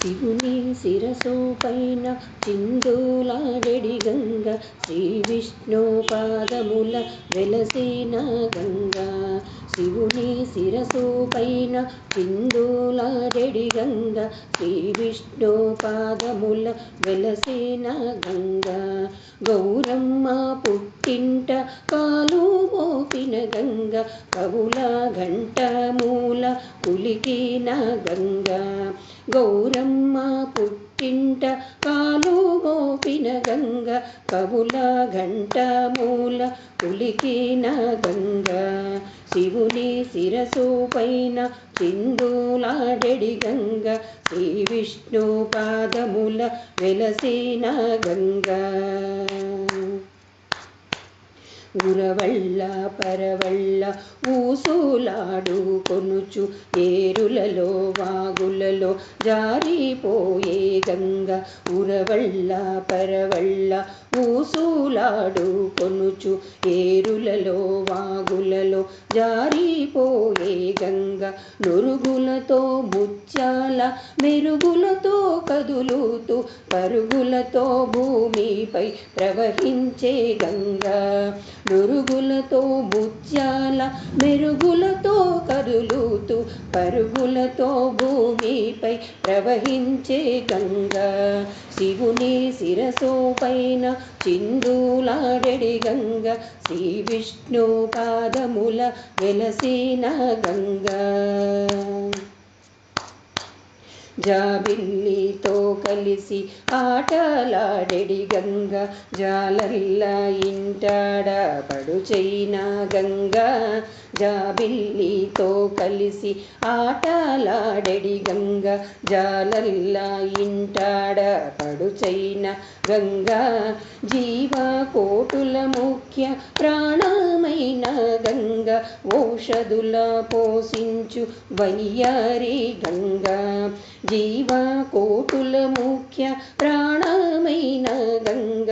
శివుని శిరసు పైన చిందులాడెడి గంగ శ్రీ విష్ణు పాదముల వెలసిన గంగ. శివుని శిరసు పైన చిందులాడెడి గంగ శ్రీ విష్ణు పాదముల వెలసిన గంగ. గౌరమ్మ పుట్టింట కాలు మోపిన గంగ కవుల ఘంట మూల కులికిన గంగ. గౌరమ్మ పుట్టింట కాలు మోపిన గంగ కవుల ఘంట మూల కులికిన గంగ. శివుని శిరసు పైన చిందులాడెడి గంగ శ్రీ విష్ణు పాదముల వెలసిన గంగ. ఉరవళ్ళ పరవళ్ళ ఊసులాడు కొనుచు ఏరులలో వాగులలో జారిపోయే గంగ. ఉరవళ్ళ పరవళ్ళ ఊసులాడు కొనుచు ఏరులలో వాగులలో జారిపోయే గంగ. నురుగులతో ముత్యాల మెరుగులతో కదులుతూ పరుగులతో భూమిపై ప్రవహించే గంగ. నురుగులతో ముత్యాల మెరుగులతో కదులుతూ పరుగులతో భూమిపై ప్రవహించే గంగ. శివుని శిరసు పైన చిందులాడెడి గంగ శ్రీ విష్ణు పాదముల వెలసిన గంగ. జాబిల్లితో కలిసి ఆటలాడెడి గంగ జాలర్ల ఇంటాడ పడుచైన గంగ. జాబిల్లితో కలిసి ఆటలాడెడి గంగ జాలర్ల ఇంటాడ పడుచైన గంగ. జీవకోటుల ముఖ్య ప్రాణమైన గంగ ఔషధుల పోషించు వయ్యారి గంగ. జీవకోటుల ముఖ్య ప్రాణమైన గంగ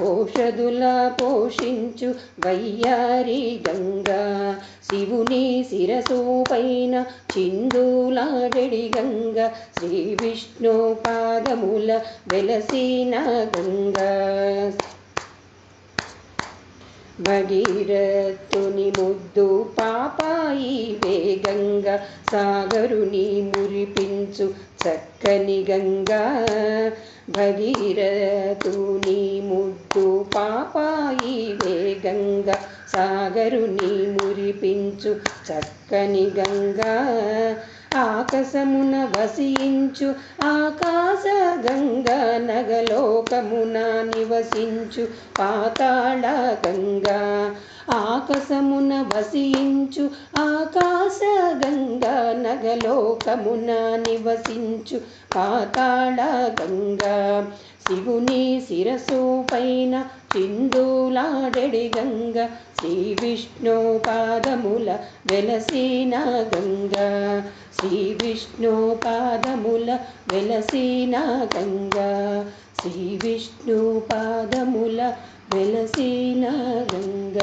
ఔషధుల పోషించు వయ్యారి గంగ. శివుని శిరసు పైన చిందులాడెడి గంగ శ్రీ విష్ణు పాదముల వెలసిన గంగ. భగీరథుని ముద్దు పాపాయి వేగంగ సాగరుని మురిపించు చక్కని గంగ. భగీరథుని ముద్దు పాపాయి వేగంగ సాగరుని మురిపించు చక్కని గంగ. ఆకాశమున వసించు ఆకాశ గంగ నగలోకమున నివసించు పాతాళ గంగ. ఆకాశమున వసించు ఆకాశ గంగ నగలోకమున నివసించు పాతాళ గంగ. శివుని శిరసు పైన చిందులాడెడి గంగ శ్రీ విష్ణు పాదముల వెలసిన గంగ. శ్రీ విష్ణు పాదముల వెలసిన గంగ. శ్రీ విష్ణు పాదముల వెలసిన గంగ.